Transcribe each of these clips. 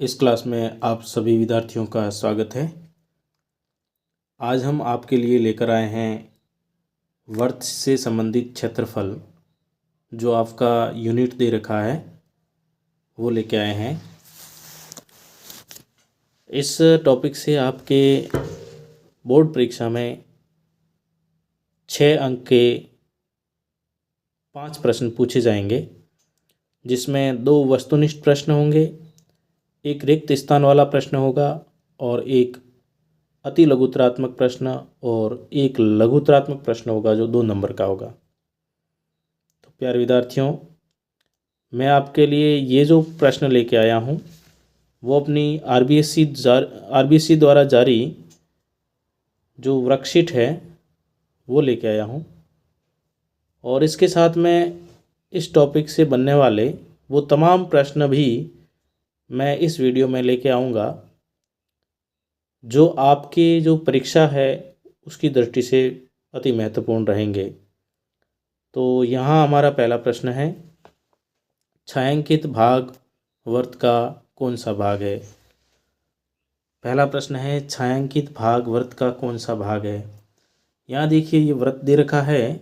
इस क्लास में आप सभी विद्यार्थियों का स्वागत है। आज हम आपके लिए लेकर आए हैं वर्त से संबंधित क्षेत्रफल, जो आपका यूनिट दे रखा है वो लेके आए हैं। इस टॉपिक से आपके बोर्ड परीक्षा में 6 अंक के 5 प्रश्न पूछे जाएंगे, जिसमें 2 वस्तुनिष्ठ प्रश्न होंगे, एक रिक्त स्थान वाला प्रश्न होगा और एक अति लघुतरात्मक प्रश्न और एक लघुतरात्मक प्रश्न होगा जो 2 नंबर का होगा। तो प्यारे विद्यार्थियों, मैं आपके लिए ये जो प्रश्न लेके आया हूँ वो अपनी आरबीएससी द्वारा जारी जो वर्कशीट है वो लेके आया हूँ, और इसके साथ में इस टॉपिक से बनने वाले वो तमाम प्रश्न भी मैं इस वीडियो में लेके आऊँगा, जो आपकी जो परीक्षा है उसकी दृष्टि से अति महत्वपूर्ण रहेंगे। तो यहाँ हमारा पहला प्रश्न है, छायांकित भाग वर्त का कौन सा भाग है। पहला प्रश्न है, छायांकित भाग वर्त का कौन सा भाग है। यहाँ देखिए, ये वृत्त दे रखा है,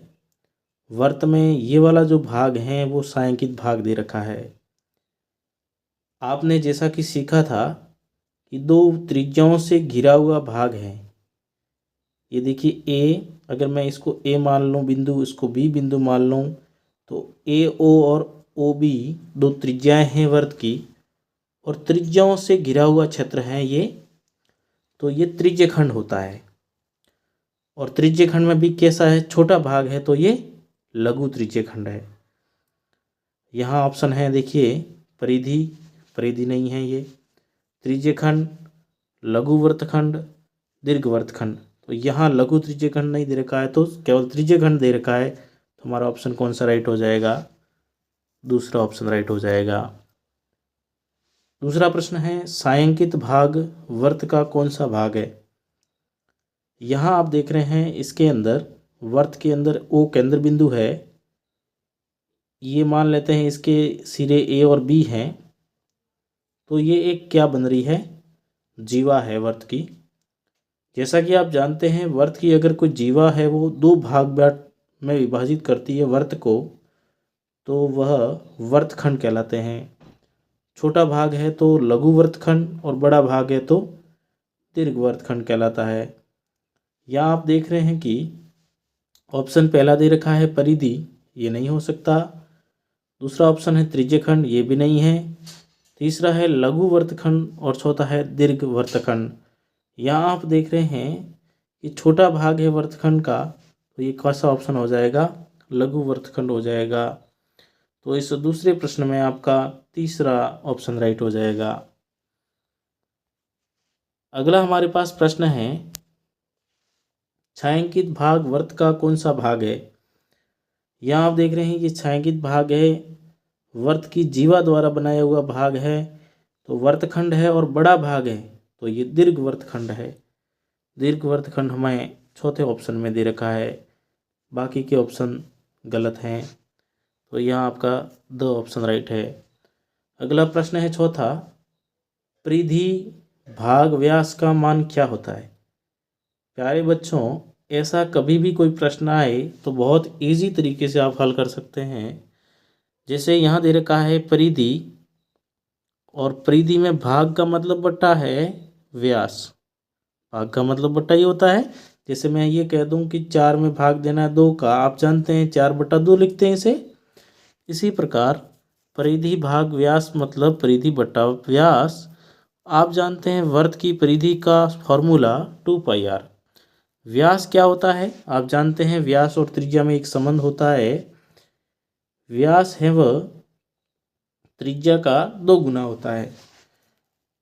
वर्त में ये वाला जो भाग है वो छायांकित भाग दे रखा है। आपने जैसा कि सीखा था कि 2 त्रिज्याओं से घिरा हुआ भाग है। ये देखिए ए, अगर मैं इसको ए मान लूँ बिंदु, इसको बी बिंदु मान लूँ, तो ए ओ और ओ बी 2 त्रिज्याएँ हैं वर्त की, और त्रिज्याओं से घिरा हुआ क्षेत्र है ये, तो ये त्रिज्यखंड होता है। और त्रिज्यखंड में भी कैसा है, छोटा भाग है, तो ये लघु त्रिज्यखंड है। यहाँ ऑप्शन है देखिए, परिधि, परिधि नहीं है ये, त्रिज्यखंड, लघु वृत्तखंड, दीर्घ वृत्तखंड। तो यहाँ लघु त्रिज्यखंड नहीं दे रखा है, तो केवल त्रिज्यखंड दे रखा है। तो हमारा ऑप्शन कौन सा राइट हो जाएगा, दूसरा ऑप्शन राइट हो जाएगा। दूसरा प्रश्न है, छायांकित भाग वर्त का कौन सा भाग है। यहाँ आप देख रहे हैं, इसके अंदर वर्त के अंदर ओ केंद्र बिंदु है। ये मान लेते हैं इसके सिरे ए और बी हैं, तो ये एक क्या बन रही है, जीवा है वर्त की। जैसा कि आप जानते हैं, वर्त की अगर कोई जीवा है वो 2 भाग में विभाजित करती है वर्त को, तो वह वर्तखंड कहलाते हैं। छोटा भाग है तो लघु वर्तखंड, और बड़ा भाग है तो दीर्घ वर्तखंड कहलाता है। यहाँ आप देख रहे हैं कि ऑप्शन पहला दे रखा है परिधि, ये नहीं हो सकता। दूसरा ऑप्शन है त्रिज्यखंड, ये भी नहीं है। तीसरा है लघु वर्तखंड, और चौथा है दीर्घ वर्तखंड। यहाँ आप देख रहे हैं कि छोटा भाग है वर्तखंड का, तो ये कौन सा ऑप्शन हो जाएगा, लघु वर्तखंड हो जाएगा। तो इस दूसरे प्रश्न में आपका तीसरा ऑप्शन राइट हो जाएगा। अगला हमारे पास प्रश्न है, छायांकित भाग वर्त का कौन सा भाग है। यहाँ आप देख रहे हैं कि छायांकित भाग है, वर्त की जीवा द्वारा बनाया हुआ भाग है, तो वर्तखंड है, और बड़ा भाग है, तो ये दीर्घ वर्तखंड है। दीर्घ वर्तखंड हमें चौथे ऑप्शन में दे रखा है, बाकी के ऑप्शन गलत हैं। तो यहाँ आपका 2 ऑप्शन राइट है। अगला प्रश्न है चौथा, परिधि भाग व्यास का मान क्या होता है। प्यारे बच्चों, ऐसा कभी भी कोई प्रश्न आए तो बहुत इजी तरीके से आप हल कर सकते हैं। जैसे यहाँ दे रखा है परिधि, और परिधि में भाग का मतलब बट्टा है व्यास, भाग का मतलब बट्टा ही होता है। जैसे मैं ये कह दूं कि 4 में भाग देना है 2 का, आप जानते हैं 4/2 लिखते हैं इसे। इसी प्रकार परिधि भाग व्यास मतलब परिधि बट्टा व्यास। आप जानते हैं वर्त की परिधि का फॉर्मूला 2πr। व्यास क्या होता है, आप जानते हैं व्यास और त्रिज्या में एक संबंध होता है। व्यास है वह त्रिज्या का 2 गुना होता है,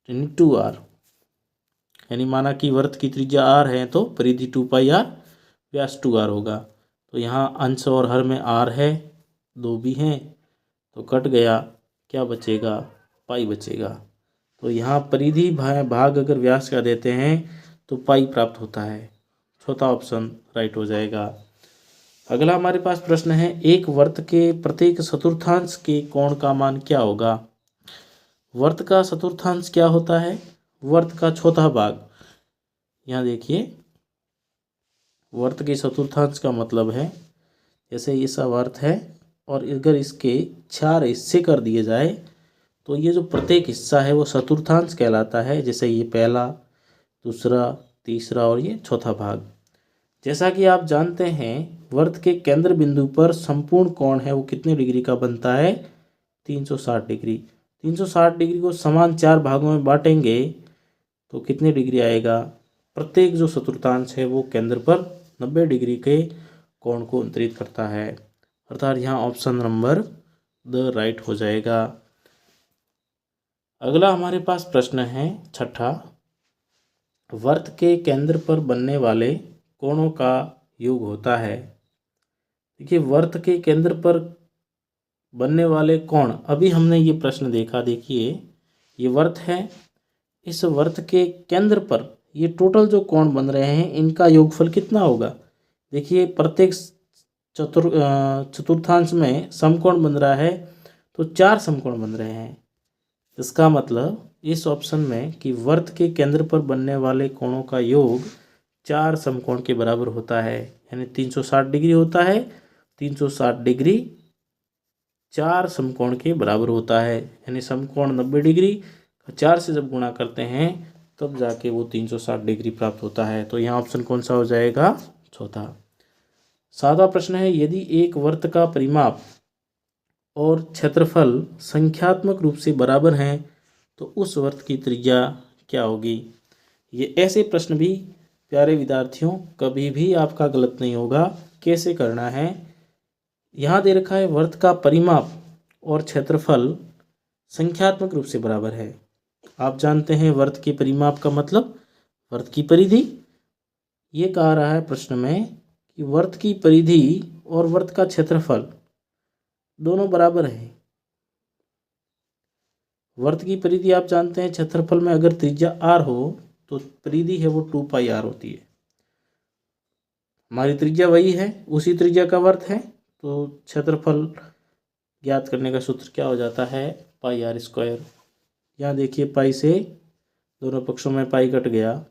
2r। यानी माना कि वर्त की त्रिज्या r है तो परिधि 2πr, व्यास 2r होगा। तो यहाँ अंश और हर में r है, 2 भी हैं, तो कट गया, क्या बचेगा, पाई बचेगा। तो यहाँ परिधि भाग अगर व्यास का देते हैं तो पाई प्राप्त होता है। चौथा ऑप्शन राइट हो जाएगा। अगला हमारे पास प्रश्न है, एक वर्त के प्रत्येक चतुर्थांश के कोण का मान क्या होगा। वर्त का चतुर्थांश क्या होता है? वर्त का चौथा भाग। यहाँ देखिए, वर्त के चतुर्थांश का मतलब है, जैसे ये सब वर्त है और अगर इसके 4 हिस्से कर दिए जाए तो ये जो प्रत्येक हिस्सा है वो चतुर्थांश कहलाता है। जैसे ये पहला, दूसरा, तीसरा और ये चौथा भाग। जैसा कि आप जानते हैं, वर्त के केंद्र बिंदु पर संपूर्ण कोण है वो कितने डिग्री का बनता है? 360 डिग्री। 360 डिग्री को समान 4 भागों में बांटेंगे तो कितने डिग्री आएगा? प्रत्येक जो चतुर्थांश है वो केंद्र पर 90 डिग्री के कोण को अंतरित करता है। अर्थात यहाँ ऑप्शन नंबर द राइट हो जाएगा। अगला हमारे पास प्रश्न है छठा, वर्त के केंद्र पर बनने वाले कोणों का योग होता है। देखिए, वर्त के केंद्र पर बनने वाले कोण, अभी हमने ये प्रश्न देखा। देखिए, ये वर्त है, इस वर्त के केंद्र पर ये टोटल जो कोण बन रहे हैं इनका योगफल कितना होगा? देखिए, प्रत्येक चतुर्थांश में समकोण बन रहा है तो 4 समकोण बन रहे हैं। इसका मतलब इस ऑप्शन में कि वर्त के केंद्र पर बनने वाले कोणों का योग 4 समकोण के बराबर होता है, यानी 360 डिग्री होता है। 360 डिग्री 4 समकोण के बराबर होता है, यानी समकोण 90 डिग्री 4 से जब गुणा करते हैं तब जाके वो 360 डिग्री प्राप्त होता है। तो यहाँ ऑप्शन कौन सा हो जाएगा? चौथा। सादा प्रश्न है, यदि एक वर्त का परिमाप और क्षेत्रफल संख्यात्मक रूप से बराबर हैं तो उस वर्त की त्रिज्या क्या होगी? ये ऐसे प्रश्न भी प्यारे विद्यार्थियों कभी भी आपका गलत नहीं होगा। कैसे करना है? यहाँ दे रखा है वर्त का परिमाप और क्षेत्रफल संख्यात्मक रूप से बराबर है। आप जानते हैं वर्त के परिमाप का मतलब वर्त की परिधि। ये कहा रहा है प्रश्न में कि वर्त की परिधि और वर्त का क्षेत्रफल दोनों बराबर हैं। वर्त की परिधि आप जानते हैं, क्षेत्रफल में अगर त्रिज्या r हो तो परिधि है वो 2πr होती है। हमारी त्रिज्या वही है, उसी त्रिज्या का वर्त है, तो क्षेत्रफल ज्ञात करने का सूत्र क्या हो जाता है? πr²। यहाँ देखिए, पाई से दोनों पक्षों में पाई कट गया,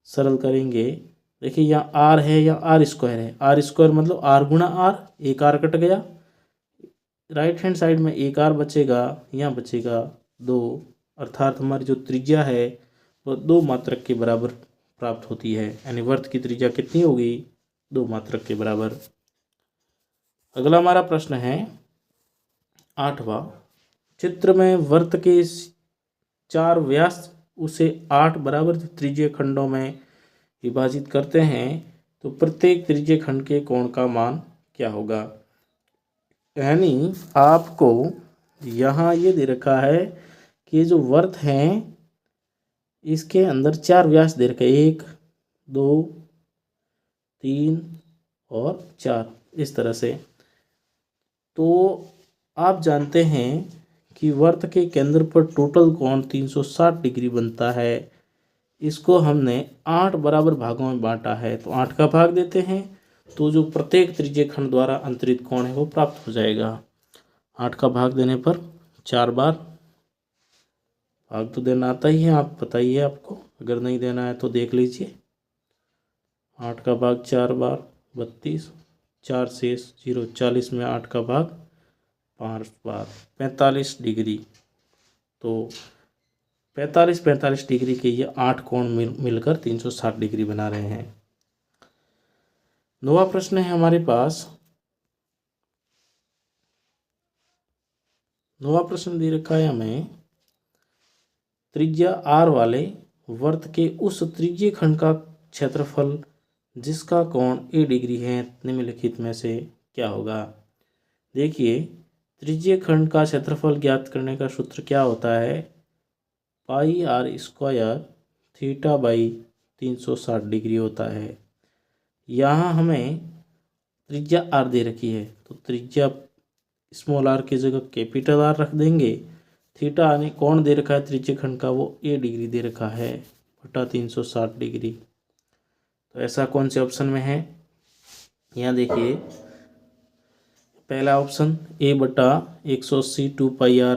सरल करेंगे। देखिए, यहाँ r है, यहाँ r² है। r² मतलब r गुणा r, एक r कट गया। राइट हैंड साइड में एक r बचेगा, यहाँ बचेगा 2, अर्थात हमारी जो त्रिज्या है वो 2 मात्रक के बराबर प्राप्त होती है, यानी वर्त की त्रिज्या कितनी होगी? 2 मात्रक के बराबर। अगला हमारा प्रश्न है 8वां, चित्र में वर्त के 4 व्यास उसे 8 बराबर त्रिज्यीय खंडों में विभाजित करते हैं तो प्रत्येक त्रिज्यीय खंड के कोण का मान क्या होगा? यानी आपको यहाँ ये दे रखा है कि जो वर्त हैं इसके अंदर 4 व्यास दे रखे, 1, 2, 3 और 4, इस तरह से। तो आप जानते हैं कि वर्त के केंद्र पर टोटल कोण 360 डिग्री बनता है। इसको हमने 8 बराबर भागों में बांटा है, तो 8 का भाग देते हैं तो जो प्रत्येक त्रिज्यीय खंड द्वारा अंतरित कोण है वो प्राप्त हो जाएगा। 8 का भाग देने पर 4 बार। भाग तो देना आता ही है, आप बताइए आपको, अगर नहीं देना है तो देख लीजिए। 8 का भाग 4 बार 32, 4 शेष 0, 40 में 8 का भाग 5 बार 45 डिग्री। तो 45 डिग्री के ये 8 कोण मिलकर 360 डिग्री बना रहे हैं। 9वां प्रश्न है हमारे पास। 9वां प्रश्न दे रखा है हमें, त्रिज्या r वाले वर्त के उस त्रिज्यीय खंड का क्षेत्रफल जिसका कोण a डिग्री है निम्नलिखित में से क्या होगा? देखिए, त्रिज्यीय खंड का क्षेत्रफल ज्ञात करने का सूत्र क्या होता है? πr² थीटा बाई 360 डिग्री होता है। यहाँ हमें त्रिज्या r दे रखी है तो त्रिज्या स्मॉल r की जगह कैपिटल R रख देंगे। थीटा यानी कोण दे रखा है त्रिज्यीय खंड का वो a डिग्री दे रखा है बटा 360 डिग्री। तो ऐसा कौन से ऑप्शन में है? यहाँ देखिए, पहला ऑप्शन a बटा 180 2πr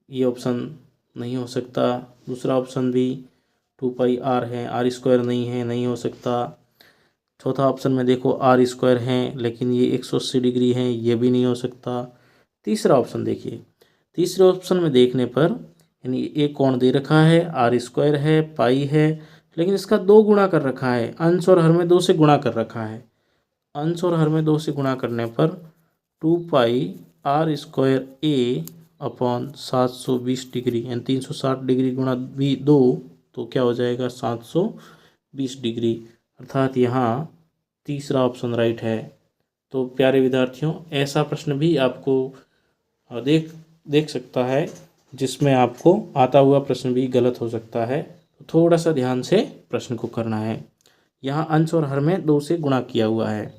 ये ऑप्शन नहीं हो सकता। दूसरा ऑप्शन भी 2πr है, आर स्क्वायर नहीं है, नहीं हो सकता। चौथा ऑप्शन में देखो आर स्क्वायर है लेकिन ये 180 डिग्री है, ये भी नहीं हो सकता। तीसरा ऑप्शन देखिए, तीसरे ऑप्शन में देखने पर यानी एक कोण दे रखा है, आर स्क्वायर है, पाई है, लेकिन इसका 2 गुणा कर रखा है, अंश और हर में 2 से गुणा कर रखा है। अंश और हर में 2 से गुणा करने पर 2πr² a अपॉन 720 डिग्री यानी 360 डिग्री गुणा 2 तो क्या हो जाएगा 720 डिग्री, अर्थात यहाँ तीसरा ऑप्शन राइट है। तो प्यारे विद्यार्थियों, ऐसा प्रश्न भी आपको देख सकता है जिसमें आपको आता हुआ प्रश्न भी गलत हो सकता है, तो थोड़ा सा ध्यान से प्रश्न को करना है। यहाँ अंश और हर में 2 से गुणा किया हुआ है।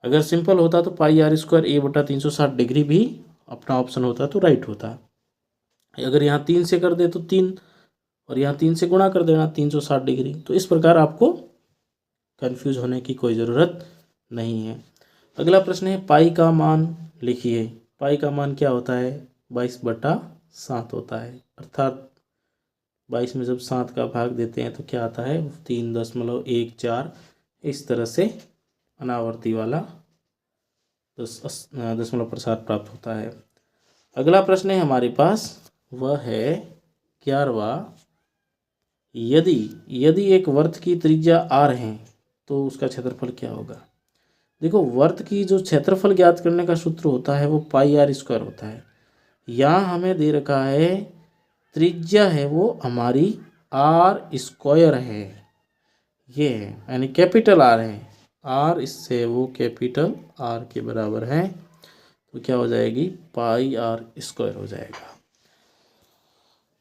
अगर सिंपल होता तो πr² a/360 डिग्री भी अपना ऑप्शन होता तो राइट होता। अगर यहाँ 3 से कर दे तो 3 और यहाँ 3 से गुणा कर देना 360 डिग्री। तो इस प्रकार आपको कंफ्यूज होने की कोई ज़रूरत नहीं है। अगला प्रश्न है पाई का मान लिखिए। पाई का मान क्या होता है? 22/7 होता है, अर्थात 22 में जब 7 का भाग देते हैं तो क्या आता है 3.14। इस तरह से अनावर्ती वाला दशमलव प्रसाद प्राप्त होता है। अगला प्रश्न है हमारे पास, वह है 11वां। यदि एक वर्त की त्रिज्या r है तो उसका क्षेत्रफल क्या होगा? देखो, वर्त की जो क्षेत्रफल ज्ञात करने का सूत्र होता है वो πr² होता है। यहाँ हमें दे रखा है त्रिज्या है वो हमारी r² है, ये है यानी कैपिटल R है। R इससे वो कैपिटल R के बराबर है, तो क्या हो जाएगी πr² हो जाएगा।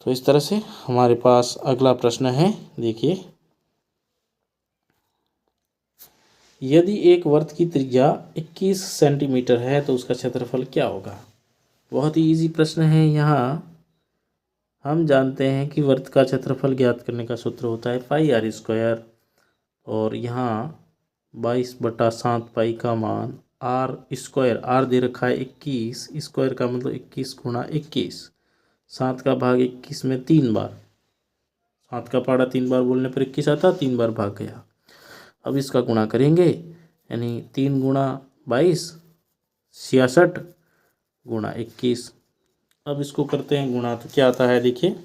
तो इस तरह से हमारे पास अगला प्रश्न है, देखिए, यदि एक वर्त की त्रिज्या 21 सेंटीमीटर है तो उसका क्षेत्रफल क्या होगा? बहुत ही इजी प्रश्न है। यहाँ हम जानते हैं कि वर्त का क्षेत्रफल ज्ञात करने का सूत्र होता है πr², और यहाँ 22/7 पाई का मान r², r दे रखा है 21, स्क्वायर का मतलब 21 गुणा 21, 7 का भाग 21 में 3 बार, 7 का पहाड़ा 3 बार बोलने पर 21 आता, 3 बार भाग गया। अब इसका गुणा करेंगे यानी 3 गुणा 22 66 गुणा 21। अब इसको करते हैं गुणा, तो क्या आता है देखिए,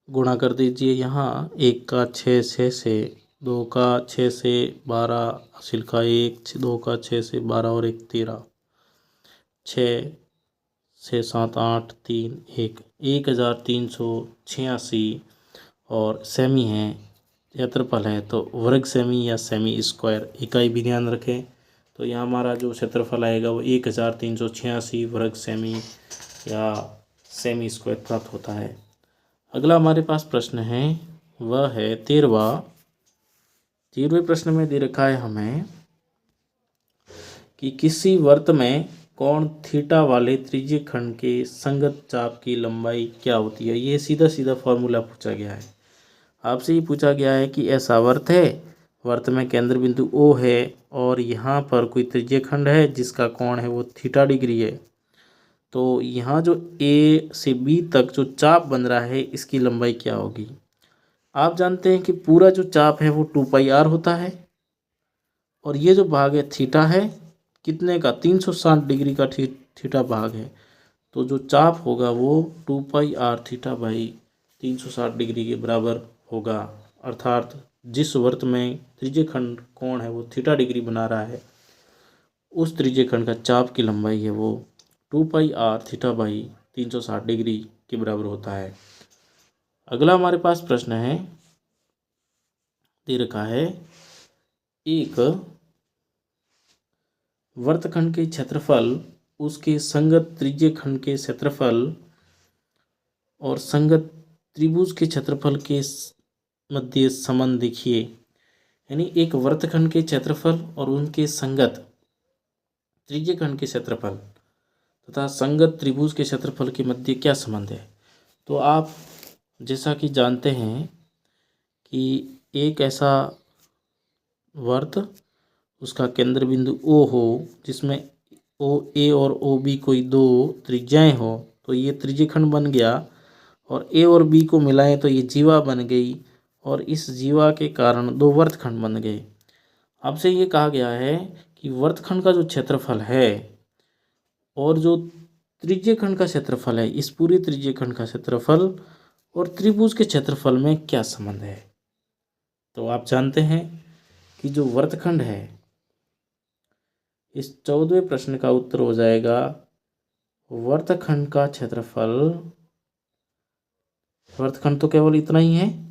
गुणा कर दीजिए। यहाँ 1 का 6 6 से, 2 का 6 से 12, हासिल का 1, 2 का 6 से 12 और 1 13, 6 से 7 8 3 1 1386, और सेमी है, क्षेत्रफल है तो वर्ग सेमी या सेमी स्क्वायर, इकाई भी ध्यान रखें। तो यहाँ हमारा जो क्षेत्रफल आएगा वो 1386 वर्ग सेमी या सेमी स्क्वायर प्राप्त होता है। अगला हमारे पास प्रश्न है, वह है 13वां। 13वें प्रश्न में दे रखा है हमें कि किसी वर्त में कोण थीटा वाले त्रिज्यीय खंड के संगत चाप की लंबाई क्या होती है? ये सीधा सीधा फॉर्मूला पूछा गया है। आपसे ये पूछा गया है कि ऐसा वर्त है, वर्त में केंद्र बिंदु O है और यहाँ पर कोई त्रिज्यीय खंड है जिसका कोण है वो थीटा डिग्री है। तो यहाँ जो A से B तक जो चाप बन रहा है इसकी लंबाई क्या होगी? आप जानते हैं कि पूरा जो चाप है वो 2πr होता है, और ये जो भाग है थीटा है, कितने का 360 डिग्री का थीटा भाग है। तो जो चाप होगा वो 2πr थीटा बाई 360 डिग्री के बराबर होगा, अर्थात जिस वर्त में त्रिज्यीय खंड कोण है वो थीटा डिग्री बना रहा है, उस त्रिज्यीय खंड का चाप की लंबाई है वो 2πr थीटा बाई 360 डिग्री के बराबर होता है। अगला हमारे पास प्रश्न है, दे रखा है, एक वर्तखंड के क्षेत्रफल उसके संगत त्रिज्यीय खंड के क्षेत्रफल और संगत त्रिभुज के क्षेत्रफल के मध्य संबंध देखिए। यानी एक वर्तखंड के क्षेत्रफल और उनके संगत त्रिज्यीय खंड के क्षेत्रफल तथा संगत त्रिभुज के क्षेत्रफल के मध्य क्या संबंध है? तो आप जैसा कि जानते हैं कि एक ऐसा वर्त, उसका केंद्र बिंदु O हो जिसमें OA और OB कोई दो त्रिज्याएं हो, तो ये त्रिज्यीय खंड बन गया, और ए और बी को मिलाएं तो ये जीवा बन गई, और इस जीवा के कारण दो वर्तखंड बन गए। आपसे ये कहा गया है कि वर्तखंड का जो क्षेत्रफल है और जो त्रिज्यीय खंड का क्षेत्रफल है, इस पूरे त्रिज्यीय खंड का क्षेत्रफल और त्रिभुज के क्षेत्रफल में क्या संबंध है। तो आप जानते हैं कि जो वर्तखंड है, इस 14वें प्रश्न का उत्तर हो जाएगा वर्तखंड का क्षेत्रफल। वर्तखंड तो केवल इतना ही है,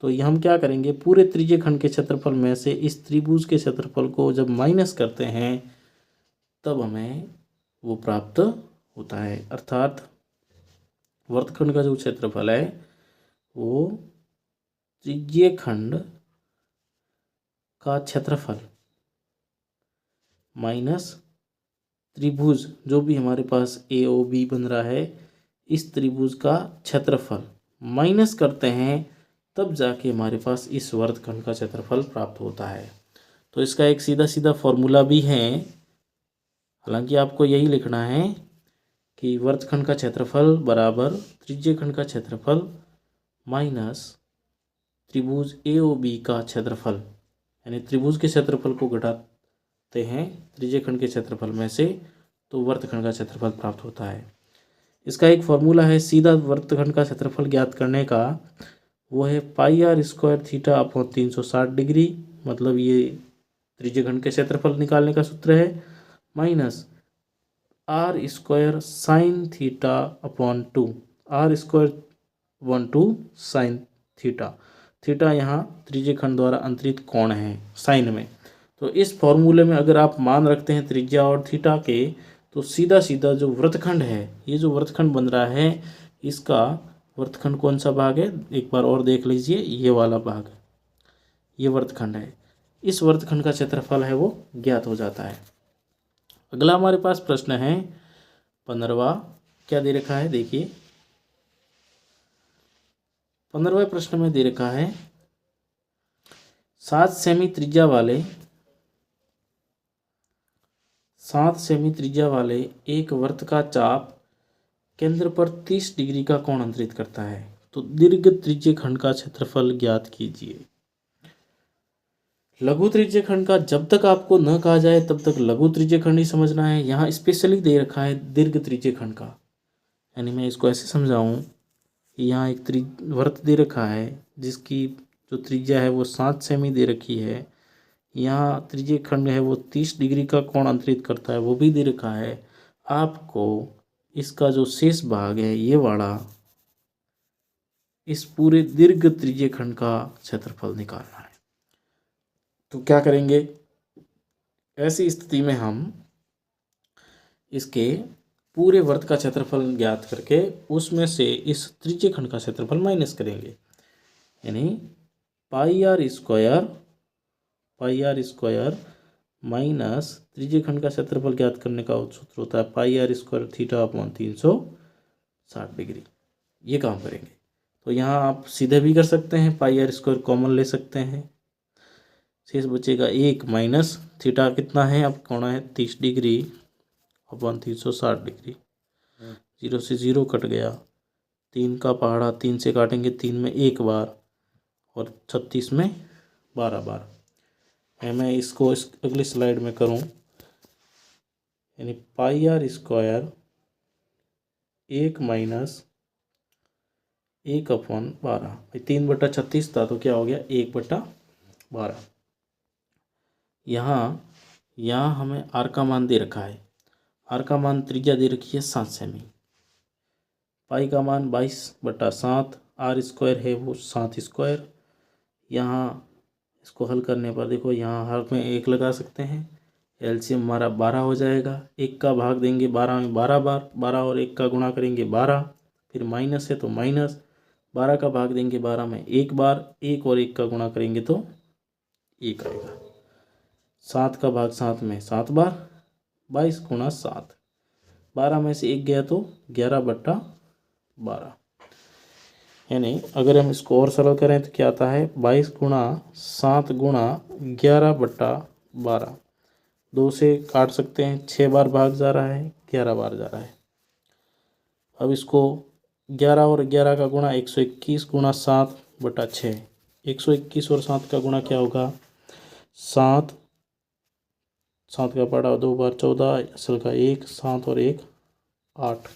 तो ये हम क्या करेंगे, पूरे त्रिज्यीय खंड के क्षेत्रफल में से इस त्रिभुज के क्षेत्रफल को जब माइनस करते हैं तब हमें वो प्राप्त होता है। अर्थात वर्तखंड का जो क्षेत्रफल है वो त्रिज्यीय खंड का क्षेत्रफल माइनस त्रिभुज जो भी हमारे पास ए ओ बी बन रहा है, इस त्रिभुज का क्षेत्रफल माइनस करते हैं तब जाके हमारे पास इस वर्तखंड का क्षेत्रफल प्राप्त होता है। तो इसका एक सीधा सीधा फॉर्मूला भी है, हालांकि आपको यही लिखना है कि वर्तखंड का क्षेत्रफल बराबर त्रिज्यीय खंड का क्षेत्रफल माइनस त्रिभुज ए ओ बी का क्षेत्रफल, यानी त्रिभुज के क्षेत्रफल को घटाते हैं त्रिज्यीय खंड के क्षेत्रफल में से तो वर्तखंड का क्षेत्रफल प्राप्त होता है। इसका एक फॉर्मूला है सीधा वर्तखंड का क्षेत्रफल ज्ञात करने का, वो है pi R square theta upon 360 degree, मतलब ये त्रिज्यीय खंड के क्षेत्रफल निकालने का सूत्र है, minus are square sine theta upon 2, r square 1/2 sine theta. Theta यहाँ त्रिज्यीय खंड द्वारा अंतरित कोण है साइन में। तो इस फॉर्मूले में अगर आप मान रखते हैं त्रिज्या और थीटा के, तो सीधा सीधा जो वृत्तखंड है, ये जो वृत्तखंड बन रहा है, इसका वृत्तखंड कौन सा भाग है, एक बार और देख लीजिए, ये वाला भाग, ये वृत्तखंड है, इस वृत्तखंड का क्षेत्रफल है वो ज्ञात हो जाता है। अगला हमारे पास प्रश्न है 15वां, क्या दे रखा है देखिए। 15वें प्रश्न में दे रखा है 7 सेमी त्रिज्या वाले एक वृत्त का चाप केंद्र पर 30 डिग्री का कोण अंतरित करता है, तो दीर्घ त्रिज्यीय खंड का क्षेत्रफल ज्ञात कीजिए। लघु त्रिज्यीय खंड का जब तक आपको न कहा जाए तब तक लघु त्रिज्यीय खंड ही समझना है। यहाँ स्पेशली दे रखा है दीर्घ त्रिज्यीय खंड का, यानी मैं इसको ऐसे समझाऊं कि यहाँ एक वृत्त दे रखा है जिसकी जो त्रिज्या है वो 7 सेमी दे रखी है, यहाँ त्रिज्यीय खंड है वो 30 डिग्री का कोण अंतरित करता है, वो भी दे रखा है। आपको इसका जो शेष भाग है ये वाला, इस पूरे दीर्घ त्रिज्यीय खंड का क्षेत्रफल निकालना है। तो क्या करेंगे, ऐसी स्थिति में हम इसके पूरे वृत्त का क्षेत्रफल ज्ञात करके उसमें से इस त्रिज्यीय खंड का क्षेत्रफल माइनस करेंगे, यानी पाई आर स्क्वायर माइनस त्रिज्यीय खंड का क्षेत्रफल ज्ञात करने का सूत्र होता है pi R square theta upon 360 degree. ये काम करेंगे। तो यहाँ आप सीधे भी कर सकते हैं, पाई आर स्क्वायर कॉमन ले सकते हैं, शेष बचेगा 1 माइनस थीटा कितना है, अब कोण है 30 डिग्री अपॉन 360 डिग्री, 0 से 0 कट गया, 3 का पहाड़ा 3 से काटेंगे, 3 में 1 बार और 36 में 12 बार। मैं इसको इस अगली स्लाइड में करूं, यानी pi R square 1 minus 1 upon 12, 3/36 था तो क्या हो गया 1/12। यहाँ हमें आर का मान दे रखा है, आर का मान त्रिज्या दे रखी है 7 सेमी, पाई का मान 22/7, आर स्क्वायर है वो 7 स्क्वायर। यहाँ इसको हल करने पर देखो, यहाँ हर में 1 लगा सकते हैं, एलसीएम हमारा 12 हो जाएगा। 1 का भाग देंगे 12 में 12 बार, 12 और 1 का गुणा करेंगे 12, फिर माइनस है तो माइनस, 12 का भाग देंगे 12 में 1 बार, 1 और 1 का गुणा करेंगे तो 1 आएगा। 7 का भाग 7 में 7 बार, 22 गुणा 7, 12 में से 1 गया तो 11/12, यानी अगर हम इसको और सरल करें तो क्या आता है 22 गुणा 7 गुणा 11/12, 2 से काट सकते हैं, 6 बार भाग जा रहा है, 11 बार जा रहा है। अब इसको 11 और 11 का गुणा 121 गुणा 7/6। 121 और 7 का गुणा क्या होगा? 7, 7 का पड़ा 2 बार 14, असल का 1, 7 और 1 8,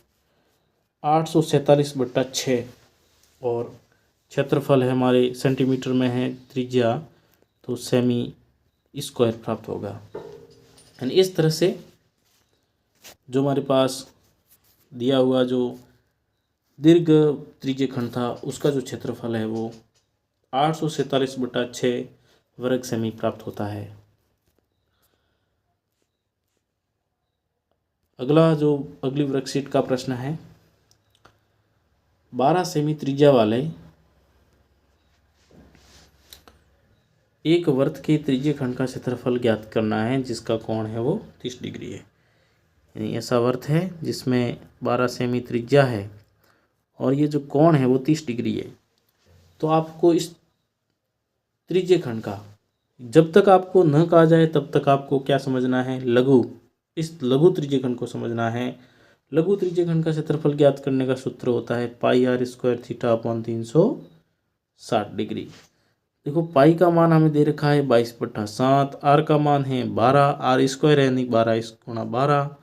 847/6। और क्षेत्रफल है हमारे सेंटीमीटर में है, त्रिज्या तो सेमी स्क्वायर प्राप्त होगा। यानी इस तरह से जो हमारे पास दिया हुआ जो दीर्घ त्रिज्य खंड था उसका जो क्षेत्रफल है वो 847/6 वर्ग सेमी प्राप्त होता है। अगली वर्कशीट का प्रश्न है, 12 सेमी त्रिज्या वाले एक वर्त के त्रिज्य खंड का क्षेत्रफल ज्ञात करना है जिसका कोण है वो 30 डिग्री है। यानी ऐसा वर्त है जिसमें 12 सेमी त्रिज्या है और ये जो कोण है वो 30 डिग्री है। तो आपको इस त्रिज्य खंड का, जब तक आपको न कहा जाए तब तक आपको क्या समझना है? इस लघु त्रिज्य खंड को समझना है। लघु त्रिज्य खंड का क्षेत्रफल ज्ञात करने का सूत्र होता है πr² θ/360 डिग्री। देखो पाई का मान हमें दे रखा है 22/7, आर का मान है 12, r² है यानी 12 गुणा 12,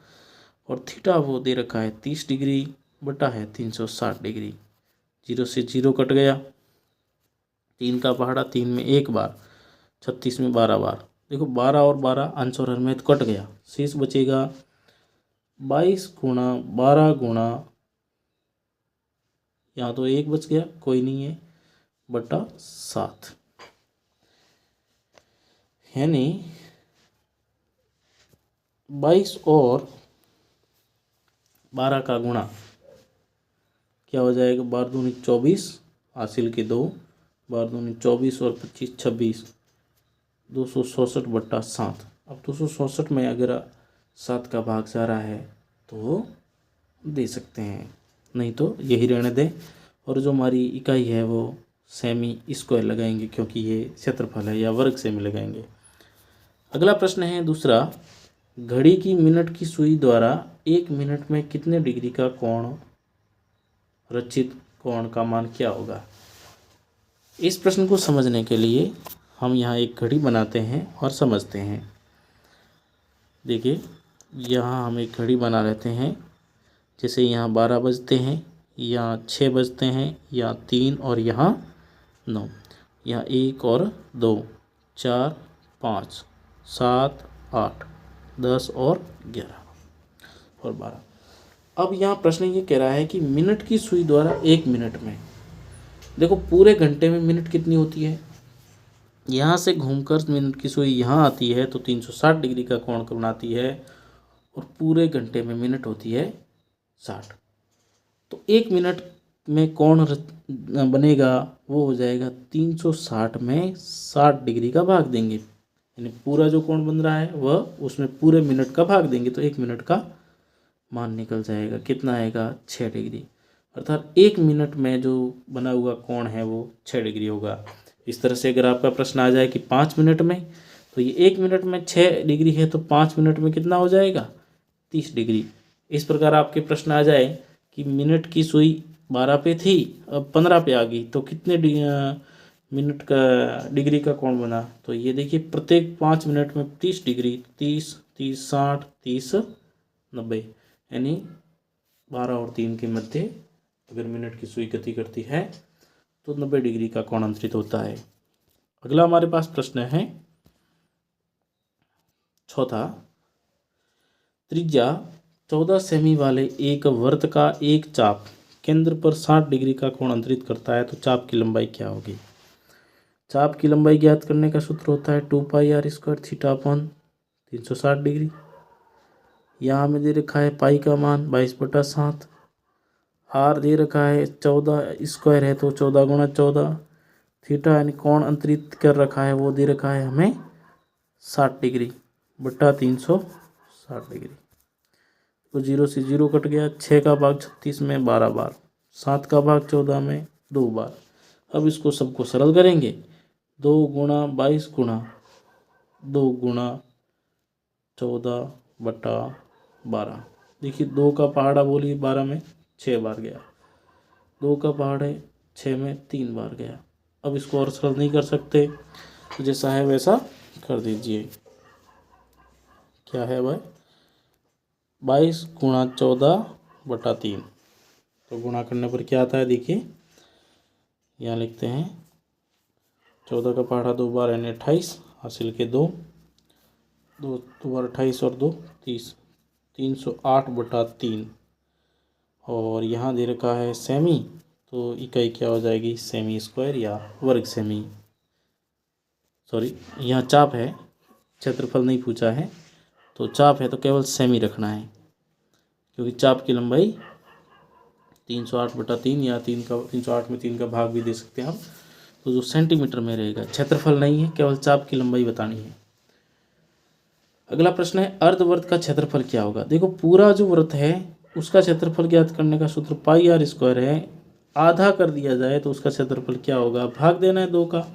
और थीटा वो दे रखा है 30 डिग्री बटा है 360 डिग्री। 0 से 0 कट गया, 3 का पहाड़ा 3 में 1 बार, 36 में 12 बार। देखो 12 और 12 अंश और हर में तो कट गया, शेष बचेगा 22 गुणा 12 गुणा, यहाँ तो 1 बच गया कोई नहीं है, बटा 7। यानी 22 और 12 का गुणा क्या हो जाएगा? 12 दूनी 24, हासिल के 2, 12 दूनी 24 और 25 26, 266/7। अब 266 में अगर 7 का भाग जा रहा है तो दे सकते हैं, नहीं तो यही रहने दें। और जो हमारी इकाई है वो सेमी स्क्वायर लगाएंगे क्योंकि ये क्षेत्रफल है, या वर्ग सेमी लगाएंगे। अगला प्रश्न है दूसरा, घड़ी की मिनट की सुई द्वारा 1 मिनट में कितने डिग्री का कोण, रचित कोण का मान क्या होगा? इस प्रश्न को समझने के लिए हम यहाँ एक घड़ी बनाते हैं और समझते हैं। देखिए यहाँ हम एक घड़ी बना लेते हैं, जैसे यहाँ 12 बजते हैं, यहाँ 6 बजते हैं, यहाँ 3 और यहाँ 9, यहाँ 1 और 2, 4, 5, 7, 8, 10 और 11 और 12। अब यहाँ प्रश्न ये कह रहा है कि मिनट की सुई द्वारा 1 मिनट में, देखो पूरे घंटे में मिनट कितनी होती है, यहाँ से घूमकर मिनट की सुई यहाँ आती है तो 360 डिग्री का कोण बनाती है, और पूरे घंटे में मिनट होती है 60। तो 1 मिनट में कोण बनेगा वो हो जाएगा 360 में 60 डिग्री का भाग देंगे, यानी पूरा जो कोण बन रहा है वह उसमें पूरे मिनट का भाग देंगे तो 1 मिनट का मान निकल जाएगा, कितना आएगा? 6 डिग्री। अर्थात 1 मिनट में जो बना हुआ कोण है वो 6 डिग्री होगा। इस तरह से अगर आपका प्रश्न आ जाए कि 5 मिनट में, तो ये 1 मिनट में 6 डिग्री है तो 5 मिनट में कितना हो जाएगा? 30 डिग्री। इस प्रकार आपके प्रश्न आ जाए कि मिनट की सुई 12 पे थी अब 15 पे आ गई तो कितने मिनट का डिग्री का कोण बना? तो ये देखिए प्रत्येक 5 मिनट में 30 डिग्री, 30, 30, 60, 30, 90, यानी 12 और 3 के मध्य अगर मिनट की सुई गति करती है तो 90 डिग्री का कोण अंतरित होता है। अगला हमारे पास प्रश्न है चौथा, त्रिज्या 14 सेमी वाले एक वर्त का एक चाप केंद्र पर 60 डिग्री का कोण अंतरित करता है तो चाप की लंबाई क्या होगी? चाप की लंबाई ज्ञात करने का सूत्र होता है 2πr² θ/360 डिग्री। यहाँ हमें दे रखा है पाई का मान 22/7, आर दे रखा है 14 स्क्वायर है तो 14 गुणा 14, थीटा यानी कोण अंतरित कर रखा है वो दे रखा है हमें 60 डिग्री बटा 360 डिग्री। तो 0 से 0 कट गया, 6 का भाग 36 में 12 बार, 7 का भाग 14 में 2 बार। अब इसको सबको सरल करेंगे, 2 गुणा 22 गुणा 2 गुणा 14 बटा 12। देखिए 2 का पहाड़ा बोलिए 12 में 6 बार गया। 2 का पहाड़ है, 6 में 3 बार गया। अब इसको और सरल नहीं कर सकते, तो जैसा है वैसा कर दीजिए। क्या है भाई, 22 गुणा 14/3। तो गुणा करने पर क्या आता है देखिए, यहाँ लिखते हैं 14 का पहाड़ा 2 बार यानी 28, हासिल के 2 बार 28 और 2 30, 308/3। और यहाँ दे रखा है सेमी, तो इकाई क्या हो जाएगी, सेमी स्क्वायर या वर्ग सेमी। सॉरी, यहाँ चाप है, क्षेत्रफल नहीं पूछा है, तो चाप है तो केवल सेमी रखना है, क्योंकि चाप की लंबाई 308/3 या 308 में 3 का भाग भी दे सकते हैं हम, तो जो सेंटीमीटर में रहेगा, क्षेत्रफल नहीं है, केवल चाप की लंबाई बतानी है। अगला प्रश्न है अर्धवृत्त का क्षेत्रफल क्या होगा। देखो पूरा जो वृत्त है उसका क्षेत्रफल ज्ञात करने का सूत्र पाई आर स्क्वायर है। आधा कर दिया जाए तो उसका क्षेत्रफल क्या होगा, भाग देना है 2 का,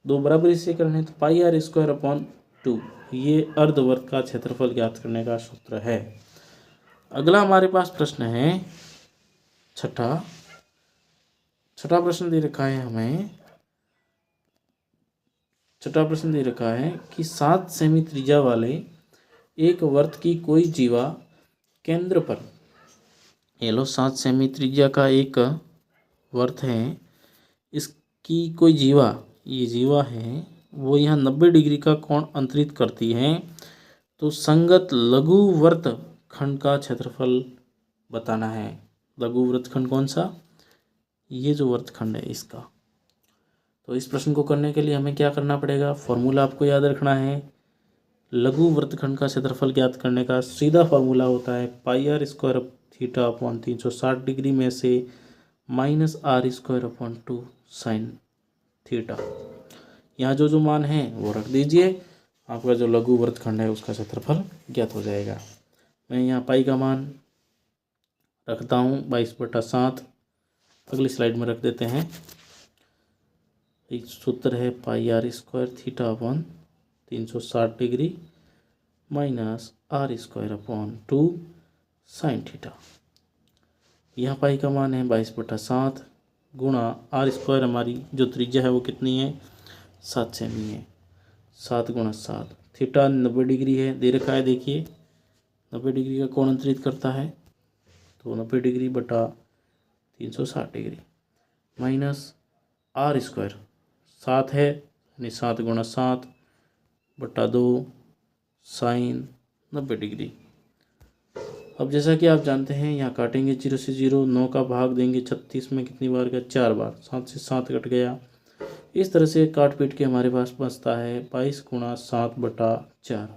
2 बराबर इससे करने, तो पाई आर स्क्वायर अपॉन 2, ये अर्धवृत्त का क्षेत्रफल ज्ञात करने का सूत्र है। अगला हमारे पास प्रश्न है छठा प्रश्न दे रखा है हमें, छठा प्रश्न दे रखा है कि 7 सेमी त्रिज्या वाले एक वृत्त की कोई जीवा केंद्र पर, ये लो 7 सेमी त्रिज्या का एक वृत्त है, इसकी कोई जीवा, ये जीवा है वो यहाँ 90 डिग्री का कोण अंतरित करती है, तो संगत लघु वृत्त खंड का क्षेत्रफल बताना है। लघु वृत्त खंड कौन सा, ये जो वृत्त खंड है इसका। तो इस प्रश्न को करने के लिए हमें क्या करना पड़ेगा, फॉर्मूला आपको याद रखना है। लघु वृत्तखंड का क्षेत्रफल ज्ञात करने का सीधा फॉर्मूला होता है pi R square theta upon 360 degree में से minus are square upon 2 sine theta. यहाँ जो मान है वो रख दीजिए, आपका जो लघु वृत्तखंड है उसका क्षेत्रफल ज्ञात हो जाएगा। मैं यहाँ पाई का मान रखता हूँ 22/7, अगली स्लाइड में रख देते हैं। एक सूत्र है pi R square theta upon 360 degree minus are square upon 2 sine theta. यहाँ पाई का मान है 22/7 गुणा आर स्क्वायर, हमारी जो त्रिज्या है वो कितनी है, 7 सेमी है, 7 गुणा 7, थीटा 90 डिग्री है दे रखा है, देखिए 90 डिग्री का कोण अंतरित करता है, तो 90 डिग्री बटा 360 डिग्री माइनस आर स्क्वायर 7 है यानी 7 गुणा 7/2 साइन 90 डिग्री। अब जैसा कि आप जानते हैं यहाँ काटेंगे 0 से 0, 9 का भाग देंगे 36 में कितनी बार गया, 4 बार, 7 से 7 कट गया। इस तरह से काट पीट के हमारे पास बचता है 22 गुणा 7/4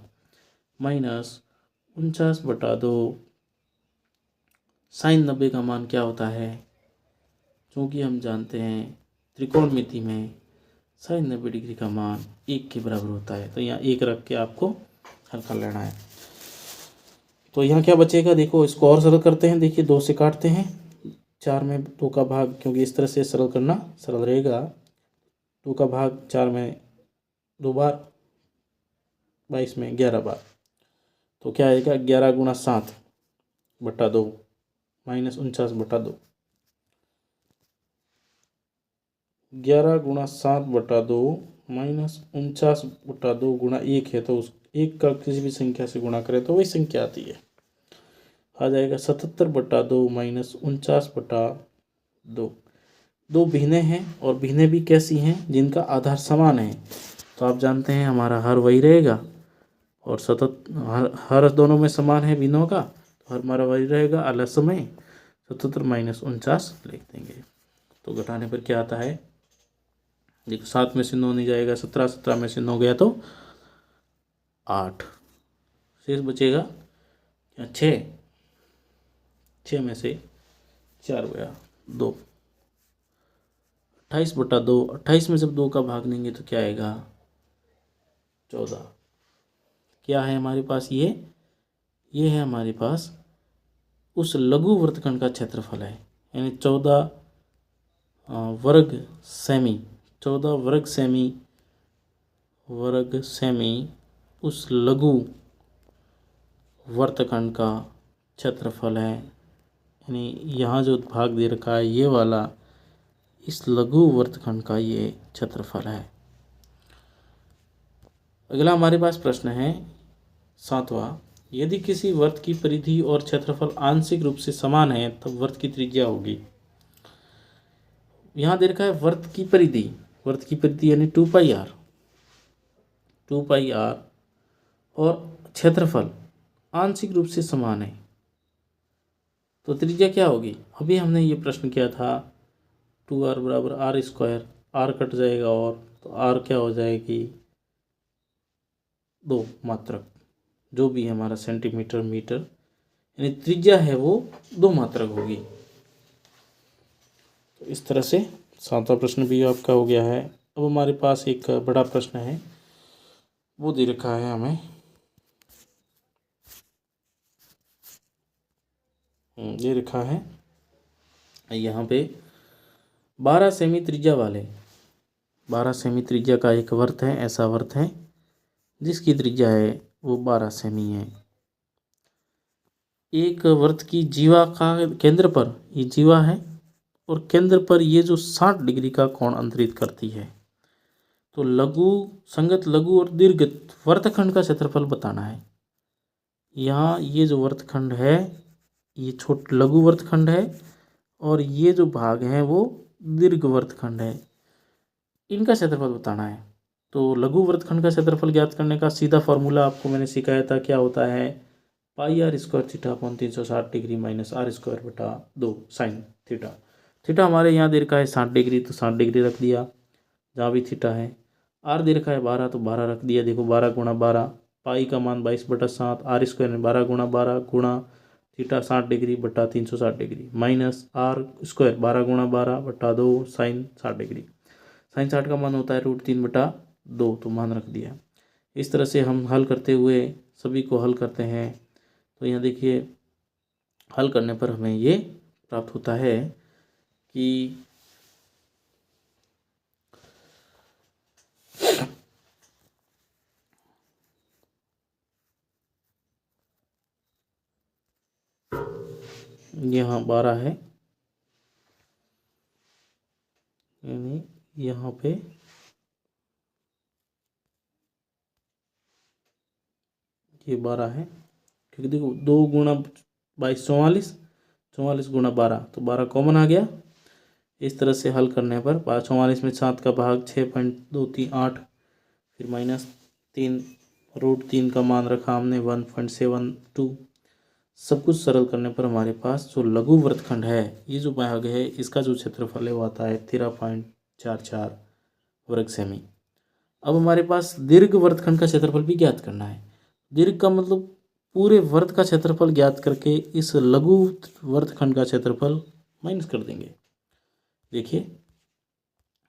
माइनस 49/2 साइन 90 का मान क्या होता है, क्योंकि हम जानते हैं त्रिकोणमिति में साइन 90 डिग्री का मान 1 के बराबर होता है, तो यहाँ 1 रख के आपको हल कर लेना है। तो यहाँ क्या बचेगा, देखो इसको और सरल करते हैं, देखिए 2 से काटते हैं, 4 में 2 का भाग, क्योंकि इस तरह से सरल करना सरल रहेगा, 2 का भाग 4 में 2 बार, 22 में 11 बार, तो क्या आएगा 11 गुणा 7/2 माइनस 49/2, 11 गुणा 7/2 माइनस 49/2 गुणा 1 है, तो उस 1 का किसी भी संख्या से गुणा करें तो वही संख्या आती है, आ जाएगा 77/2 माइनस 49/2। 2 भिन्नें हैं और भिन्नें भी कैसी हैं, जिनका आधार समान है, तो आप जानते हैं हमारा हर वही रहेगा, और सतत हर दोनों में समान है भिन्नों का, तो हर हमारा वही रहेगा, आलस्य में 77 माइनस 49 लिख देंगे। तो घटाने पर क्या आता है, देखो 7 में से 9 नहीं जाएगा, 17, 17 में से 9 गया तो 8, शेष बचेगा 6 में से 4 गया 2, 28/2, 28 में जब 2 का भाग देंगे तो क्या आएगा 14। क्या है हमारे पास, ये है हमारे पास उस लघु वृत्तखंड का क्षेत्रफल है, यानी 14 वर्ग सेमी, 14 वर्ग सेमी उस लघु वृत्तखंड का क्षेत्रफल है, यानी यहाँ जो भाग दे रखा है ये वाला, इस लघु वर्तखंड का ये क्षेत्रफल है। अगला हमारे पास प्रश्न है 7वां, यदि किसी वर्त की परिधि और क्षेत्रफल आंशिक रूप से समान है तब वर्त की त्रिज्या होगी। यहाँ दे रखा है वर्त की परिधि यानी 2πr, और क्षेत्रफल आंशिक रूप से समान है तो त्रिज्या क्या होगी। अभी हमने ये प्रश्न किया था 2r बराबर r², r कट जाएगा और तो r क्या हो जाएगी 2 मात्रक, जो भी है हमारा सेंटीमीटर मीटर, यानी त्रिज्या है वो 2 मात्रक होगी। तो इस तरह से 7वां प्रश्न भी आपका हो गया है। अब हमारे पास एक बड़ा प्रश्न है, वो दे रखा है हमें, ये रखा है यहाँ पे 12 सेमी त्रिज्या वाले, 12 सेमी त्रिज्या का एक वर्त है, ऐसा वर्त है जिसकी त्रिज्या है वो 12 सेमी है। एक वर्त की जीवा का केंद्र पर, ये जीवा है और केंद्र पर ये जो 60 डिग्री का कोण अंतरित करती है। तो लघु, संगत, लघु और दीर्घ वर्तखंड का क्षेत्रफल बताना है। यहाँ ये जो वर्तखंड है ये लघु वर्तखंड है और ये जो भाग है वो दीर्घ वर्तखंड है, इनका क्षेत्रफल बताना है। तो लघु वर्तखंड का क्षेत्रफल ज्ञात करने का सीधा फॉर्मूला आपको मैंने सिखाया था, क्या होता है πr² theta upon 360 degree minus r²/2 sign theta. Theta हमारे यहाँ दे रखा है 60 डिग्री, तो 60 डिग्री रख दिया जहाँ भी थीटा है। आर दे रखा है 12, तो 12 रख दिया। देखो 12 गुणा 12, पाई का मान 22/7, r² में 12 गुणा 12 गुणा थीटा 60 डिग्री बटा 360 डिग्री माइनस r² 12 गुणा 12/2 साइन 60 डिग्री। साइन 60 का मान होता है √3/2, तो मान रख दिया। इस तरह से हम हल करते हुए सभी को हल करते हैं। तो यहाँ देखिए हल करने पर हमें ये प्राप्त होता है कि यहाँ 12 है, यानी यहाँ पे ये 12 है, क्योंकि देखो 2 गुणा 22 44, 44 गुणा 12, तो 12 कॉमन आ गया। इस तरह से हल करने पर 44 में 7 का भाग 6.238, फिर माइनस 3, √3 का मान रखा हमने 1.72। सब कुछ सरल करने पर हमारे पास जो लघु वर्तखंड है, ये जो भाग है, इसका जो क्षेत्रफल है वो आता है 13.44 वर्ग सेमी। अब हमारे पास दीर्घ वर्तखंड का क्षेत्रफल भी ज्ञात करना है। दीर्घ का मतलब पूरे वर्त का क्षेत्रफल ज्ञात करके इस लघु वर्तखंड का क्षेत्रफल माइनस कर देंगे। देखिए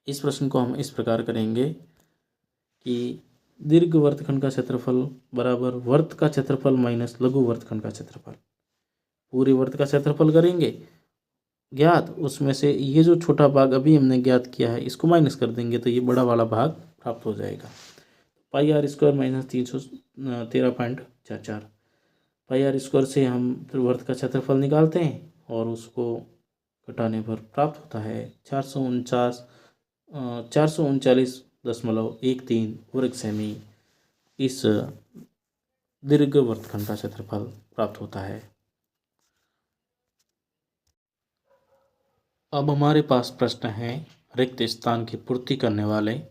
इस प्रश्न को हम इस प्रकार करेंगे कि दीर्घ वर्तखंड का क्षेत्रफल बराबर वर्त का क्षेत्रफल माइनस लघु वर्तखंड का क्षेत्रफल। पूरे वर्त का क्षेत्रफल करेंगे ज्ञात, उसमें से ये जो छोटा भाग अभी हमने ज्ञात किया है इसको माइनस कर देंगे, तो ये बड़ा वाला भाग प्राप्त हो जाएगा। πr² माइनस 313.44, πr² से हम वर्त का क्षेत्रफल निकालते हैं और उसको घटाने पर प्राप्त होता है 439.13 वर्ग सेमी। इस दीर्घ वर्तखंड का क्षेत्रफल प्राप्त होता है। अब हमारे पास प्रश्न है रिक्त स्थान की पूर्ति करने वाले।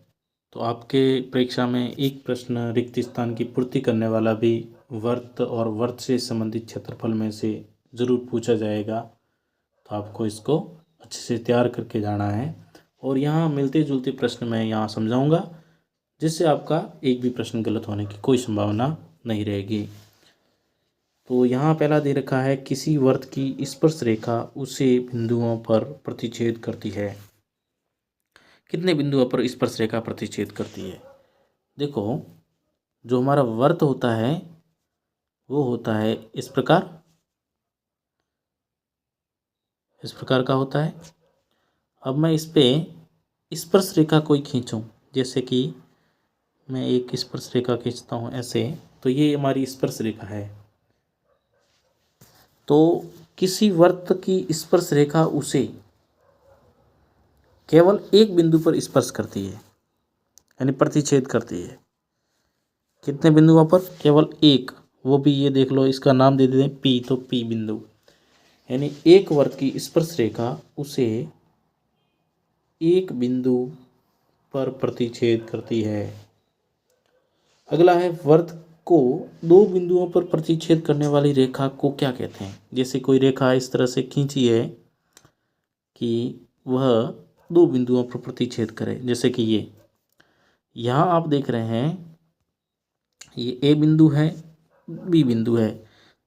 तो आपके परीक्षा में एक प्रश्न रिक्त स्थान की पूर्ति करने वाला भी वर्त और वर्त से संबंधित क्षेत्रफल में से ज़रूर पूछा जाएगा, तो आपको इसको अच्छे से तैयार करके जाना है। और यहाँ मिलते जुलते प्रश्न मैं यहाँ समझाऊंगा, जिससे आपका एक भी प्रश्न गलत होने की कोई संभावना नहीं रहेगी। तो यहाँ पहला दे रखा है किसी वर्त की स्पर्श रेखा उसे बिंदुओं पर प्रतिच्छेद करती है। कितने बिंदुओं पर स्पर्श रेखा प्रतिच्छेद करती है। देखो जो हमारा वर्त होता है वो होता है इस प्रकार का होता है। अब मैं इस पे स्पर्श रेखा कोई खींचूं, जैसे कि मैं एक स्पर्श रेखा खींचता हूं ऐसे, तो ये हमारी स्पर्श रेखा है। तो किसी वृत्त की स्पर्श रेखा उसे केवल एक बिंदु पर स्पर्श करती है, यानी प्रतिच्छेद करती है। कितने बिंदुओं पर? केवल एक। वो भी ये देख लो, इसका नाम दे देते हैं पी, तो पी बिंदु, यानी एक वृत्त की स्पर्श रेखा उसे एक बिंदु पर प्रतिच्छेद करती है। अगला है, वृत्त को दो बिंदुओं पर प्रतिच्छेद करने वाली रेखा को क्या कहते हैं? जैसे कोई रेखा इस तरह से खींची है कि वह दो बिंदुओं पर प्रतिच्छेद करे, जैसे कि ये यहाँ आप देख रहे हैं, ये ए बिंदु है, बी बिंदु है,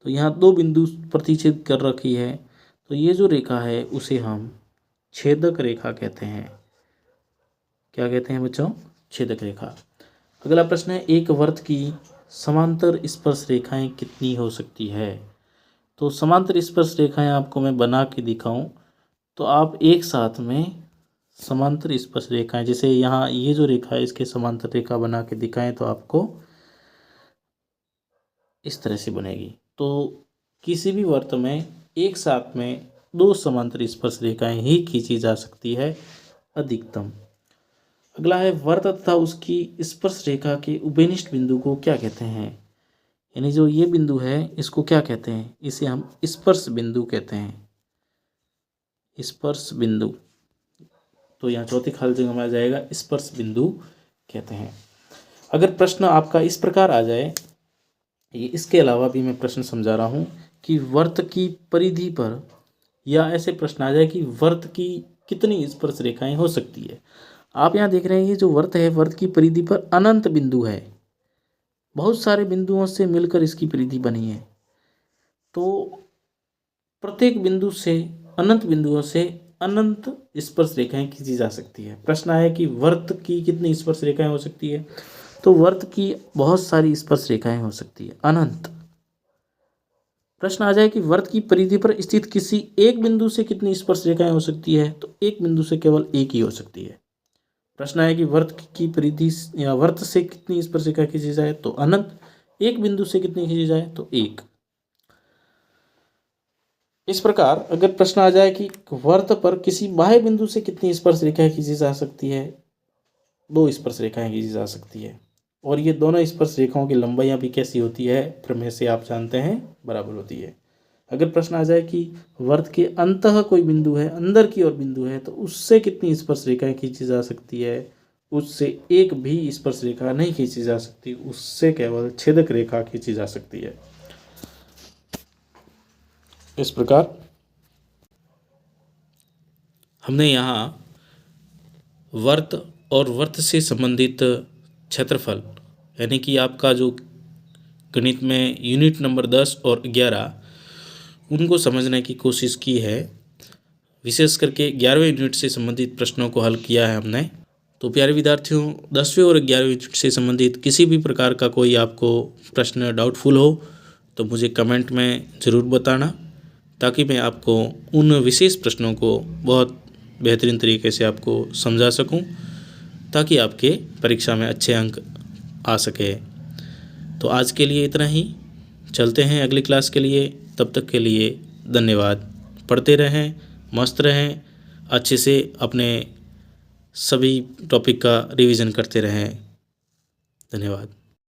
तो यहाँ दो बिंदु प्रतिच्छेद कर रखी है, तो ये जो रेखा है उसे हम छेदक रेखा कहते हैं। क्या कहते हैं बच्चों? छेदक रेखा। अगला प्रश्न है, एक वृत्त की समांतर स्पर्श रेखाएं कितनी हो सकती है? तो समांतर स्पर्श रेखाएं आपको मैं बना के दिखाऊं तो आप एक साथ में समांतर स्पर्श रेखाएं, जैसे यहाँ ये जो रेखा है इसके समांतर रेखा बना के दिखाएं तो आपको इस तरह से बनेगी। तो किसी भी वृत्त में एक साथ में दो समांतर स्पर्श रेखाएं ही खींची जा सकती है अधिकतम। अगला है, वृत्त तथा उसकी स्पर्श रेखा के उभयनिष्ठ बिंदु को क्या कहते हैं? यानी जो ये बिंदु है इसको क्या कहते हैं? इसे हम स्पर्श बिंदु कहते हैं, स्पर्श बिंदु। तो यहाँ चौथी खाली जगह में आ जाएगा स्पर्श बिंदु कहते हैं। अगर प्रश्न आपका इस प्रकार आ जाए, ये इसके अलावा भी मैं प्रश्न समझा रहा हूँ कि वृत्त की परिधि पर, या ऐसे प्रश्न आ जाए कि वृत्त की कितनी स्पर्श रेखाएं हो सकती है। आप यहाँ देख रहे हैं ये जो वृत्त है, वृत्त की परिधि पर अनंत बिंदु है, बहुत सारे बिंदुओं से मिलकर इसकी परिधि बनी है। तो प्रत्येक बिंदु से, अनंत बिंदुओं से अनंत स्पर्श रेखाएं खींची जा सकती है। प्रश्न है कि वृत्त की कितनी स्पर्श रेखाएं हो सकती है? तो वृत्त की बहुत सारी स्पर्श रेखाएं हो सकती है, अनंत। प्रश्न आ जाए कि वृत्त की परिधि पर स्थित किसी एक बिंदु से कितनी स्पर्श रेखाएं हो सकती है? तो एक बिंदु से केवल एक ही हो सकती है। प्रश्न है कि वृत्त की परिधि या वृत्त से कितनी स्पर्श रेखा खींची जाए? तो अनंत। एक बिंदु से कितनी खींची जाए? तो एक। इस प्रकार अगर प्रश्न आ जाए कि वृत्त पर किसी बाह्य बिंदु से कितनी स्पर्श रेखाएं खींची जा सकती है? दो स्पर्श रेखाएं खींची जा सकती है। और ये दोनों स्पर्श रेखाओं की लंबाइयां भी कैसी होती है? प्रमेय से आप जानते हैं, बराबर होती है। अगर प्रश्न आ जाए कि वृत्त के अंतः कोई बिंदु है, अंदर की ओर बिंदु है, तो उससे कितनी स्पर्श रेखाएं खींची जा सकती है? उससे एक भी स्पर्श रेखा नहीं खींची जा सकती, उससे केवल छेदक रेखा खींची जा सकती है। इस प्रकार हमने यहाँ वृत्त और वृत्त से संबंधित क्षेत्रफल, यानी कि आपका जो गणित में यूनिट नंबर 10 और 11, उनको समझने की कोशिश की है। विशेष करके 11वें यूनिट से संबंधित प्रश्नों को हल किया है हमने। तो प्यारे विद्यार्थियों, 10वें और 11वें यूनिट से संबंधित किसी भी प्रकार का कोई आपको प्रश्न डाउटफुल हो तो मुझे कमेंट में ज़रूर बताना, ताकि मैं आपको उन विशेष प्रश्नों को बहुत बेहतरीन तरीके से आपको समझा सकूं, ताकि आपके परीक्षा में अच्छे अंक आ सके। तो आज के लिए इतना ही, चलते हैं अगली क्लास के लिए। तब तक के लिए धन्यवाद। पढ़ते रहें, मस्त रहें, अच्छे से अपने सभी टॉपिक का रिवीजन करते रहें। धन्यवाद।